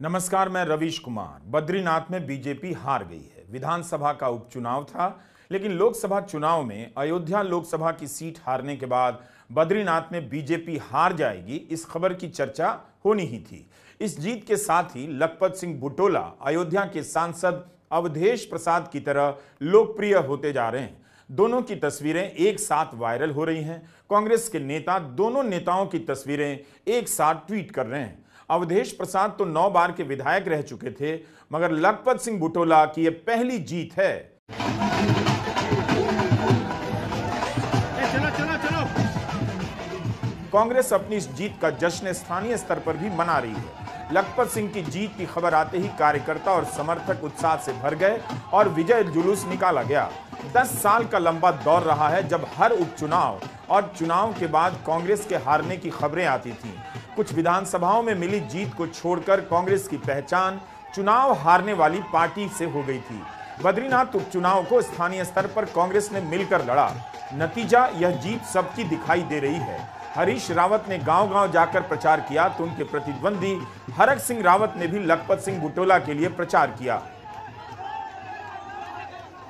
नमस्कार, मैं रवीश कुमार। बद्रीनाथ में बीजेपी हार गई है। विधानसभा का उपचुनाव था, लेकिन लोकसभा चुनाव में अयोध्या लोकसभा की सीट हारने के बाद बद्रीनाथ में बीजेपी हार जाएगी, इस खबर की चर्चा होनी ही थी। इस जीत के साथ ही लखपत सिंह बुटोला अयोध्या के सांसद अवधेश प्रसाद की तरह लोकप्रिय होते जा रहे हैं। दोनों की तस्वीरें एक साथ वायरल हो रही हैं। कांग्रेस के नेता दोनों नेताओं की तस्वीरें एक साथ ट्वीट कर रहे हैं। अवधेश प्रसाद तो 9 बार के विधायक रह चुके थे, मगर लखपत सिंह बुटोला की यह पहली जीत है। चलो। कांग्रेस अपनी इस जीत का जश्न स्थानीय स्तर पर भी मना रही है। लखपत सिंह की जीत की खबर आते ही कार्यकर्ता और समर्थक उत्साह से भर गए और विजय जुलूस निकाला गया। 10 साल का लंबा दौर रहा है जब हर उपचुनाव और चुनाव के बाद कांग्रेस के हारने की खबरें आती थीं। कुछ विधानसभाओं में मिली जीत को छोड़कर कांग्रेस की पहचान चुनाव हारने वाली पार्टी से हो गई थी। बद्रीनाथ उपचुनाव को स्थानीय स्तर पर कांग्रेस ने मिलकर लड़ा। नतीजा यह जीत सबकी दिखाई दे रही है। हरीश रावत ने गांव-गांव जाकर प्रचार किया तो उनके प्रतिद्वंदी हरक सिंह रावत ने भी लखपत सिंह बुटोला के लिए प्रचार किया।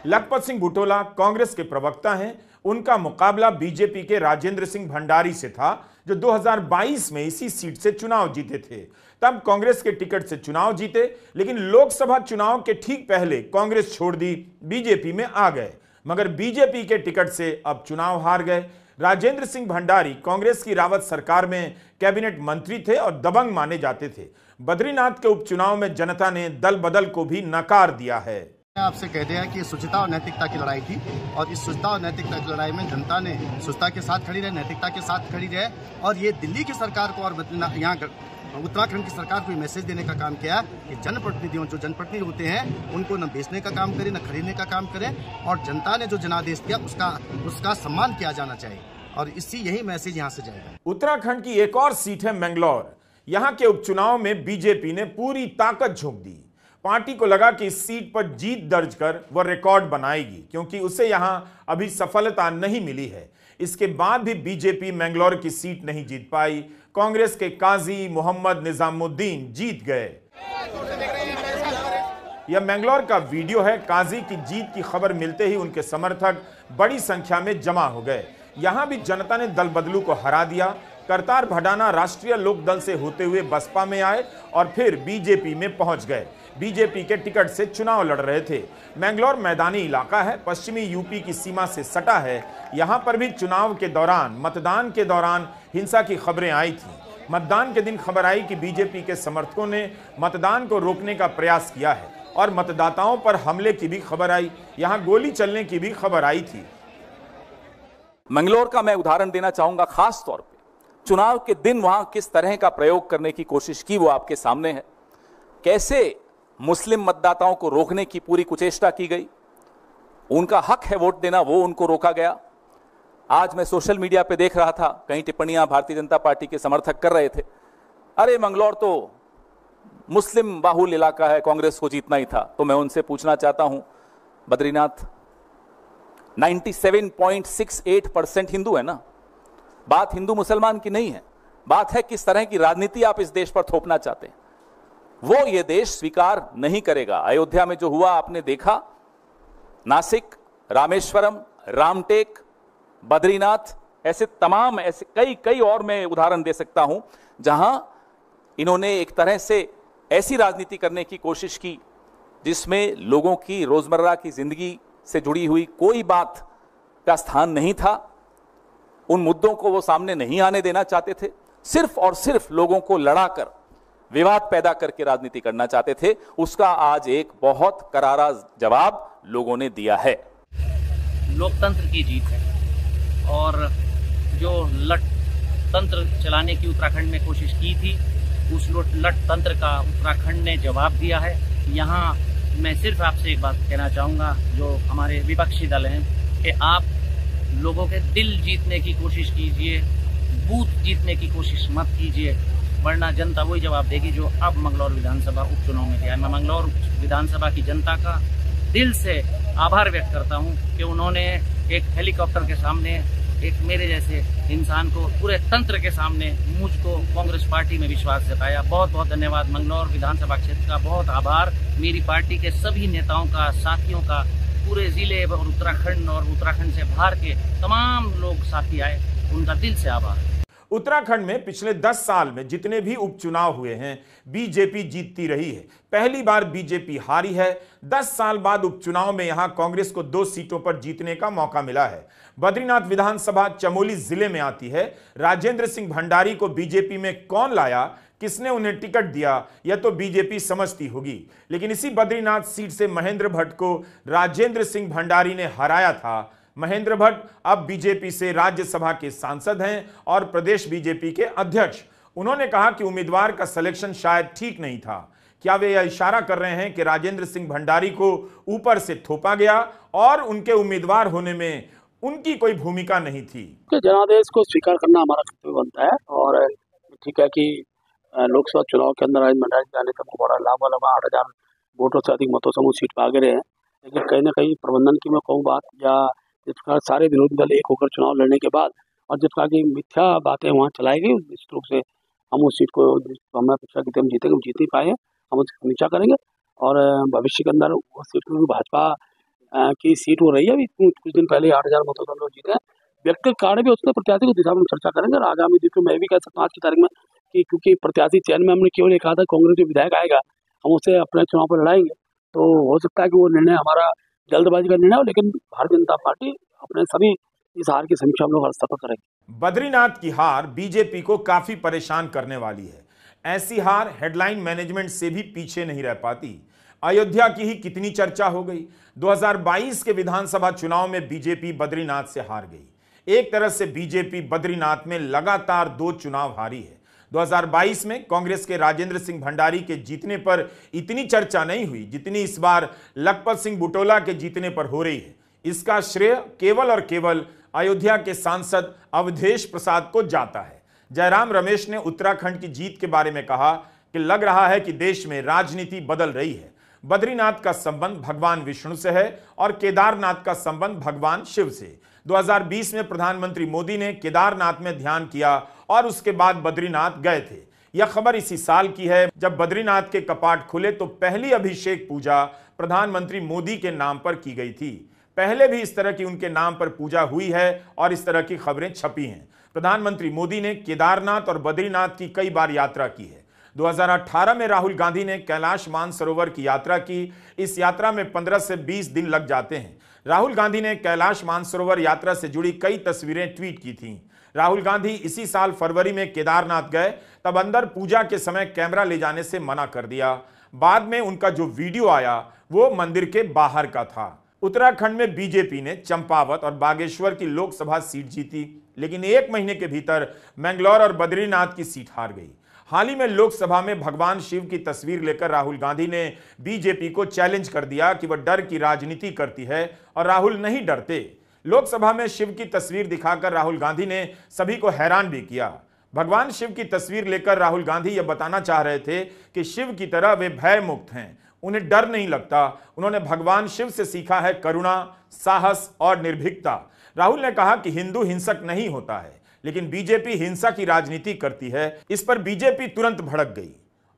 लखपत सिंह बुटोला कांग्रेस के प्रवक्ता हैं। उनका मुकाबला बीजेपी के राजेंद्र सिंह भंडारी से था, जो 2022 में इसी सीट से चुनाव जीते थे। तब कांग्रेस के टिकट से चुनाव जीते, लेकिन लोकसभा चुनाव के ठीक पहले कांग्रेस छोड़ दी, बीजेपी में आ गए, मगर बीजेपी के टिकट से अब चुनाव हार गए। राजेंद्र सिंह भंडारी कांग्रेस की रावत सरकार में कैबिनेट मंत्री थे और दबंग माने जाते थे। बद्रीनाथ के उपचुनाव में जनता ने दल बदल को भी नकार दिया है। आपसे कह दिया कि शुचिता और नैतिकता की लड़ाई थी, और इस शुचिता और नैतिकता की लड़ाई में जनता ने शुचिता के साथ खड़ी रहे, नैतिकता के साथ खड़ी रहे, और ये दिल्ली की सरकार को और यहाँ उत्तराखंड की सरकार को मैसेज देने का काम किया कि जनप्रतिनिधियों जो जनप्रतिनिधि होते हैं उनको न बेचने का काम करें, न खरीदने का काम करें, और जनता ने जो जनादेश दिया उसका सम्मान किया जाना चाहिए, और यही मैसेज यहाँ से जाएगा। उत्तराखंड की एक और सीट है मैंगलोर। यहाँ के उपचुनाव में बीजेपी ने पूरी ताकत झोंक दी। पार्टी को लगा कि इस सीट पर जीत दर्ज कर वह रिकॉर्ड बनाएगी, क्योंकि उसे यहां अभी सफलता नहीं मिली है। इसके बाद भी बीजेपी मैंगलोर की सीट नहीं जीत पाई। कांग्रेस के काजी मोहम्मद निजामुद्दीन जीत गए। यह मैंगलोर का वीडियो है। काजी की जीत की खबर मिलते ही उनके समर्थक बड़ी संख्या में जमा हो गए। यहां भी जनता ने दल बदलू को हरा दिया। करतार भडाना राष्ट्रीय लोकदल से होते हुए बसपा में आए और फिर बीजेपी में पहुंच गए। बीजेपी के टिकट से चुनाव लड़ रहे थे। मैंगलोर मैदानी इलाका है, पश्चिमी यूपी की सीमा से सटा है। यहां पर भी चुनाव के दौरान, मतदान के दौरान हिंसा की खबरें आई थी। मतदान के दिन खबर आई कि बीजेपी के समर्थकों ने मतदान को रोकने का प्रयास किया है और मतदाताओं पर हमले की भी खबर आई। यहां गोली चलने की भी खबर आई थी। मैंगलोर का मैं उदाहरण देना चाहूंगा। खास तौर पे चुनाव के दिन वहां किस तरह का प्रयोग करने की कोशिश की वो आपके सामने है। कैसे मुस्लिम मतदाताओं को रोकने की पूरी कुचेष्टा की गई। उनका हक है वोट देना, वो उनको रोका गया। आज मैं सोशल मीडिया पे देख रहा था, कई टिप्पणियां भारतीय जनता पार्टी के समर्थक कर रहे थे, अरे मैंगलोर तो मुस्लिम बाहुल इलाका है, कांग्रेस को जीतना ही था। तो मैं उनसे पूछना चाहता हूं, बद्रीनाथ 97.68% हिंदू है ना। बात हिंदू मुसलमान की नहीं है, बात है किस तरह की राजनीति आप इस देश पर थोपना चाहते हैं। वो ये देश स्वीकार नहीं करेगा। अयोध्या में जो हुआ आपने देखा, नासिक, रामेश्वरम, रामटेक, बद्रीनाथ, ऐसे तमाम ऐसे कई और मैं उदाहरण दे सकता हूं जहां इन्होंने एक तरह से ऐसी राजनीति करने की कोशिश की जिसमें लोगों की रोजमर्रा की जिंदगी से जुड़ी हुई कोई बात का स्थान नहीं था। उन मुद्दों को वो सामने नहीं आने देना चाहते थे। सिर्फ और सिर्फ लोगों को लड़ाकर, विवाद पैदा करके राजनीति करना चाहते थे। उसका आज एक बहुत करारा जवाब लोगों ने दिया है। लोकतंत्र की जीत है, और जो लट तंत्र चलाने की उत्तराखंड में कोशिश की थी, उस लट तंत्र का उत्तराखंड ने जवाब दिया है। यहाँ मैं सिर्फ आपसे एक बात कहना चाहूँगा, जो हमारे विपक्षी दल हैं, कि आप लोगों के दिल जीतने की कोशिश कीजिए, बूथ जीतने की कोशिश मत कीजिए, वरना जनता वही जवाब देगी जो अब मंगलौर विधानसभा उपचुनाव में दिया है। मैं मंगलौर विधानसभा की जनता का दिल से आभार व्यक्त करता हूं कि उन्होंने एक हेलीकॉप्टर के सामने एक मेरे जैसे इंसान को पूरे तंत्र के सामने मुझको कांग्रेस पार्टी में विश्वास जताया। बहुत बहुत धन्यवाद। मंगलौर विधानसभा क्षेत्र का बहुत आभार। मेरी पार्टी के सभी नेताओं का, साथियों का, पूरे जिले और उत्तराखंड से बाहर के तमाम लोग साथी आए, उनका दिल से आभार। उत्तराखंड में पिछले 10 साल में जितने भी उपचुनाव हुए हैं, बीजेपी जीतती रही है। पहली बार बीजेपी हारी है। 10 साल बाद उपचुनाव में यहां कांग्रेस को 2 सीटों पर जीतने का मौका मिला है। बद्रीनाथ विधानसभा चमोली जिले में आती है। राजेंद्र सिंह भंडारी को बीजेपी में कौन लाया, किसने उन्हें टिकट दिया, यह तो बीजेपी समझती होगी। लेकिन इसी बद्रीनाथ सीट से महेंद्र भट्ट को राजेंद्र सिंह भंडारी ने हराया था। महेंद्र भट्ट अब बीजेपी से राज्यसभा के सांसद हैं और प्रदेश बीजेपी के अध्यक्ष। उन्होंने कहा कि उम्मीदवार का सिलेक्शन शायद ठीक नहीं था। क्या वे यह इशारा कर रहे हैं कि राजेंद्र सिंह भंडारी को ऊपर से थोपा गया और उनके उम्मीदवार होने में उनकी कोई भूमिका नहीं थी? जनादेश को स्वीकार करना हमारा कर्तव्य बनता है और ठीक है कि लोकसभा चुनाव के अंदर राजेंद्र भंडारी जाने तक बड़ा लाभ वाला 8,000 वोटों से अधिक मतों से सीट पर आगे रहे हैं। लेकिन कहीं ना कहीं प्रबंधन की मैं कहूँ बात, या जिस प्रकार सारे विरोधी दल एक होकर चुनाव लड़ने के बाद और जिस प्रकार की मिथ्या बातें वहाँ चलाई गई, निश्चित रूप से हम उस सीट को हमें अपेक्षा की हम जीतेंगे, हम जीत नहीं पाए हैं, हम उसकी समीक्षा करेंगे और भविष्य के अंदर उस सीट में भाजपा की सीट हो रही है। अभी कुछ दिन पहले 8,000 मतों से हम लोग जीते हैं। व्यक्तिगत कारण भी उसके प्रत्याशी की दिशा में चर्चा करेंगे और आगामी दिन में मैं भी कह सकता हूँ आज की तारीख में कि क्योंकि प्रत्याशी चयन में हमने केवल कहा था कांग्रेस जो विधायक आएगा हम उसे अपने चुनाव पर लड़ाएंगे, तो हो सकता है कि वो निर्णय हमारा जल्दबाजी का निर्णय हो, लेकिन भारतीय जनता पार्टी अपने सभी इस हार की समीक्षा हम लोग हर स्तर पर करेंगे। बद्रीनाथ की हार बीजेपी को काफी परेशान करने वाली है। ऐसी हार हेडलाइन मैनेजमेंट से भी पीछे नहीं रह पाती। अयोध्या की ही कितनी चर्चा हो गई। 2022 के विधानसभा चुनाव में बीजेपी बद्रीनाथ से हार गई। एक तरह से बीजेपी बद्रीनाथ में लगातार 2 चुनाव हारी है। 2022 में कांग्रेस के राजेंद्र सिंह भंडारी के जीतने पर इतनी चर्चा नहीं हुई जितनी इस बार लखपत सिंह बुटोला के जीतने पर हो रही है। इसका श्रेय केवल और केवल अयोध्या के सांसद अवधेश प्रसाद को जाता है। जयराम रमेश ने उत्तराखंड की जीत के बारे में कहा कि लग रहा है कि देश में राजनीति बदल रही है। बद्रीनाथ का संबंध भगवान विष्णु से है और केदारनाथ का संबंध भगवान शिव से। 2020 में प्रधानमंत्री मोदी ने केदारनाथ में ध्यान किया और उसके बाद बद्रीनाथ गए थे। यह खबर इसी साल की है जब बद्रीनाथ के कपाट खुले तो पहली अभिषेक पूजा प्रधानमंत्री मोदी के नाम पर की गई थी। पहले भी इस तरह की उनके नाम पर पूजा हुई है और इस तरह की खबरें छपी हैं। प्रधानमंत्री मोदी ने केदारनाथ और बद्रीनाथ की कई बार यात्रा की है। 2018 में राहुल गांधी ने कैलाश मानसरोवर की यात्रा की। इस यात्रा में 15 से 20 दिन लग जाते हैं। राहुल गांधी ने कैलाश मानसरोवर यात्रा से जुड़ी कई तस्वीरें ट्वीट की थीं। राहुल गांधी इसी साल फरवरी में केदारनाथ गए, तब अंदर पूजा के समय कैमरा ले जाने से मना कर दिया। बाद में उनका जो वीडियो आया वो मंदिर के बाहर का था। उत्तराखंड में बीजेपी ने चंपावत और बागेश्वर की लोकसभा सीट जीती, लेकिन 1 महीने के भीतर मैंगलोर और बद्रीनाथ की सीट हार गई। हाल ही में लोकसभा में भगवान शिव की तस्वीर लेकर राहुल गांधी ने बीजेपी को चैलेंज कर दिया कि वह डर की राजनीति करती है और राहुल नहीं डरते। लोकसभा में शिव की तस्वीर दिखाकर राहुल गांधी ने सभी को हैरान भी किया। भगवान शिव की तस्वीर लेकर राहुल गांधी यह बताना चाह रहे थे कि शिव की तरह वे भय मुक्त हैं, उन्हें डर नहीं लगता। उन्होंने भगवान शिव से सीखा है करुणा, साहस और निर्भीकता। राहुल ने कहा कि हिंदू हिंसक नहीं होता है, लेकिन बीजेपी हिंसा की राजनीति करती है। इस पर बीजेपी तुरंत भड़क गई।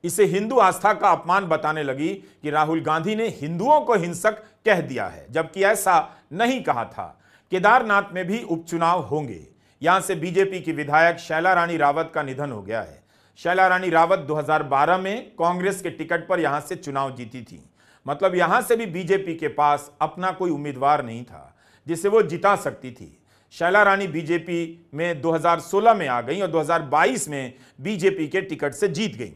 इसे हिंदू आस्था का अपमान बताने लगी कि राहुल गांधी ने हिंदुओं को हिंसक कह दिया है, जबकि ऐसा नहीं कहा था। केदारनाथ में भी उपचुनाव होंगे। यहां से बीजेपी की विधायक शैला रानी रावत का निधन हो गया है। शैला रानी रावत 2012 में कांग्रेस के टिकट पर यहां से चुनाव जीती थी। मतलब यहां से भी बीजेपी के पास अपना कोई उम्मीदवार नहीं था जिसे वो जिता सकती थी। शैला रानी बीजेपी में 2016 में आ गई और 2022 में बीजेपी के टिकट से जीत गई।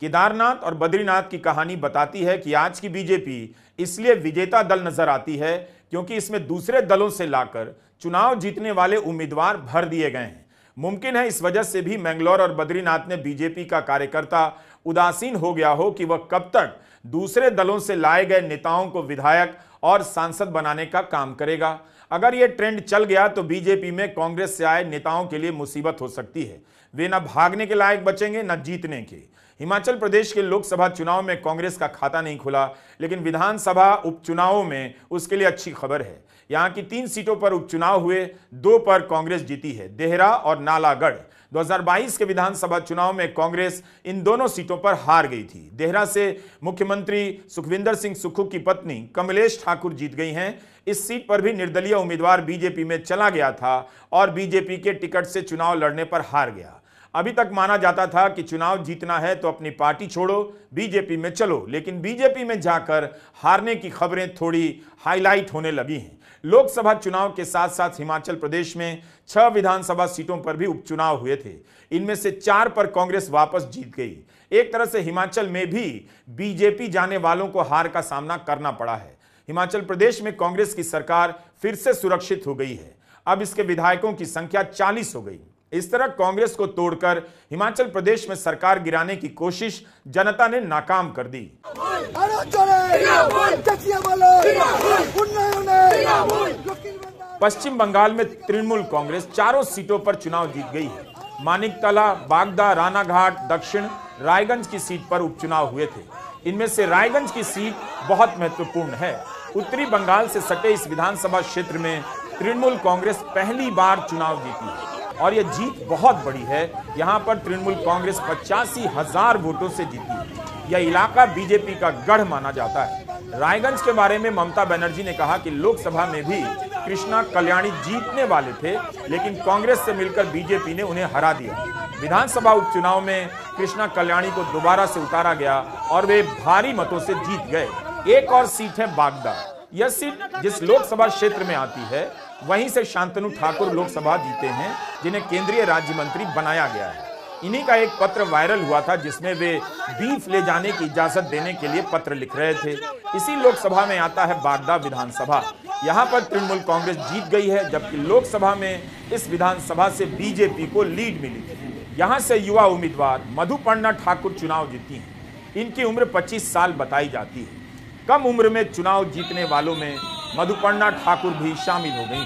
केदारनाथ और बद्रीनाथ की कहानी बताती है कि आज की बीजेपी इसलिए विजेता दल नजर आती है क्योंकि इसमें दूसरे दलों से लाकर चुनाव जीतने वाले उम्मीदवार भर दिए गए हैं। मुमकिन है इस वजह से भी मैंगलोर और बद्रीनाथ में बीजेपी का कार्यकर्ता उदासीन हो गया हो कि वह कब तक दूसरे दलों से लाए गए नेताओं को विधायक और सांसद बनाने का काम करेगा। अगर यह ट्रेंड चल गया तो बीजेपी में कांग्रेस से आए नेताओं के लिए मुसीबत हो सकती है। वे न भागने के लायक बचेंगे न जीतने के। हिमाचल प्रदेश के लोकसभा चुनाव में कांग्रेस का खाता नहीं खुला, लेकिन विधानसभा उपचुनावों में उसके लिए अच्छी खबर है। यहां की 3 सीटों पर उपचुनाव हुए, 2 पर कांग्रेस जीती है, देहरा और नालागढ़। 2022 के विधानसभा चुनाव में कांग्रेस इन दोनों सीटों पर हार गई थी। देहरा से मुख्यमंत्री सुखविंदर सिंह सुक्खू की पत्नी कमलेश ठाकुर जीत गई हैं। इस सीट पर भी निर्दलीय उम्मीदवार बीजेपी में चला गया था और बीजेपी के टिकट से चुनाव लड़ने पर हार गया। अभी तक माना जाता था कि चुनाव जीतना है तो अपनी पार्टी छोड़ो, बीजेपी में चलो, लेकिन बीजेपी में जाकर हारने की खबरें थोड़ी हाईलाइट होने लगी हैं। लोकसभा चुनाव के साथ साथ हिमाचल प्रदेश में 6 विधानसभा सीटों पर भी उपचुनाव हुए थे। इनमें से 4 पर कांग्रेस वापस जीत गई। एक तरह से हिमाचल में भी बीजेपी जाने वालों को हार का सामना करना पड़ा है। हिमाचल प्रदेश में कांग्रेस की सरकार फिर से सुरक्षित हो गई है। अब इसके विधायकों की संख्या 40 हो गई। इस तरह कांग्रेस को तोड़कर हिमाचल प्रदेश में सरकार गिराने की कोशिश जनता ने नाकाम कर दी। पश्चिम बंगाल में तृणमूल कांग्रेस 4 सीटों पर चुनाव जीत गई है। मानिकतला, बागदा, रानाघाट, दक्षिण रायगंज की सीट पर उपचुनाव हुए थे। इनमें से रायगंज की सीट बहुत महत्वपूर्ण है। उत्तरी बंगाल से सटे इस विधानसभा क्षेत्र में तृणमूल कांग्रेस पहली बार चुनाव जीती है और यह जीत बहुत बड़ी है। यहां पर तृणमूल कांग्रेस 85,000 वोटों से जीती है। यह इलाका बीजेपी का गढ़ माना जाता है। रायगंज के बारे में ममता बनर्जी ने कहा कि लोकसभा में भी कृष्णा कल्याणी जीतने वाले थे, लेकिन कांग्रेस से मिलकर बीजेपी ने उन्हें हरा दिया। विधानसभा उपचुनाव में कृष्णा कल्याणी को दोबारा से उतारा गया और वे भारी मतों से जीत गए। एक और सीट है बागदा। यह सीट जिस लोकसभा क्षेत्र में आती है, वहीं से शांतनु ठाकुर लोकसभा जीते हैं, जिन्हें केंद्रीय राज्य मंत्री बनाया गया है। इन्हीं का एक पत्र वायरल हुआ था जिसमें वे बीफ ले जाने की इजाजत देने के लिए पत्र लिख रहे थे। इसी लोकसभा में आता है बागदा विधानसभा। यहां पर तृणमूल कांग्रेस जीत गई है, जबकि लोकसभा में इस विधानसभा से बीजेपी को लीड मिली थी। यहां से युवा उम्मीदवार मधुपर्णा ठाकुर चुनाव जीती हैं। इनकी उम्र 25 साल बताई जाती है। कम उम्र में चुनाव जीतने वालों में मधुपर्णा ठाकुर भी शामिल हो गई।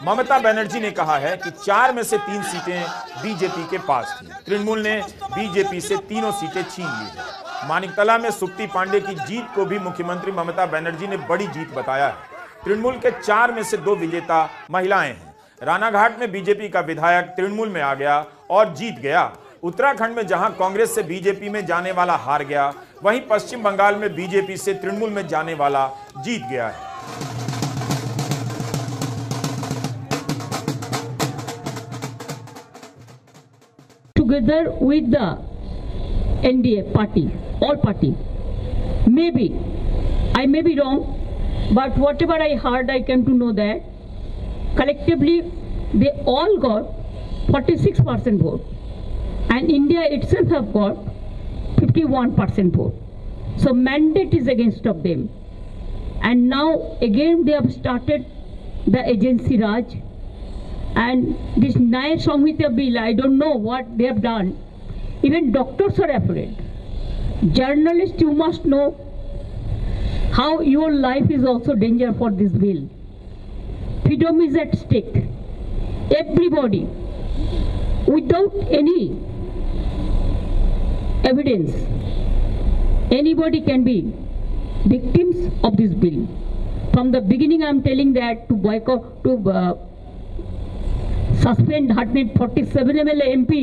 ममता बनर्जी ने कहा है कि 4 में से 3 सीटें बीजेपी के पास थी। तृणमूल ने बीजेपी से तीनों सीटें छीन ली है। मानिकतला में सुप्ती पांडे की जीत को भी मुख्यमंत्री ममता बनर्जी ने बड़ी जीत बताया है। तृणमूल के 4 में से 2 विजेता महिलाएं हैं। रानाघाट में बीजेपी का विधायक तृणमूल में आ गया और जीत गया। उत्तराखंड में जहां कांग्रेस से बीजेपी में जाने वाला हार गया, वहीं पश्चिम बंगाल में बीजेपी से तृणमूल में जाने वाला जीत गया है। Together with the NDA party, all party, maybe I may be wrong, but whatever I heard, I came to know that collectively they all got 46% vote, and India itself have got 51% vote. So mandate is against of them, and now again they have started the agency Raj. And this Nyaya Samhita bill, I don't know what they have done. Even doctors are afraid. Journalists, you must know how your life is also danger for this bill. Freedom is at stake. Everybody, without any evidence, anybody can be victims of this bill. From the beginning, I am telling that to boycott, to suspend 147 MLA MP,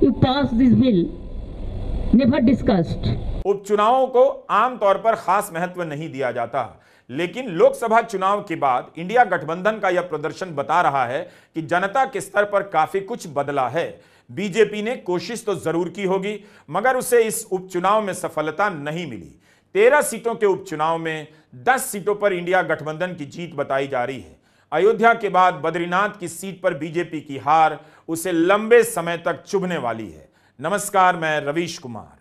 you pass this bill, never discussed. उपचुनावों को आमतौर पर खास महत्व नहीं दिया जाता, लेकिन लोकसभा चुनाव के बाद इंडिया गठबंधन का यह प्रदर्शन बता रहा है कि जनता के स्तर पर काफी कुछ बदला है। बीजेपी ने कोशिश तो जरूर की होगी, मगर उसे इस उपचुनाव में सफलता नहीं मिली। 13 सीटों के उपचुनाव में 10 सीटों पर इंडिया गठबंधन की जीत बताई जा रही है। अयोध्या के बाद बद्रीनाथ की सीट पर बीजेपी की हार उसे लंबे समय तक चुभने वाली है। नमस्कार, मैं रवीश कुमार।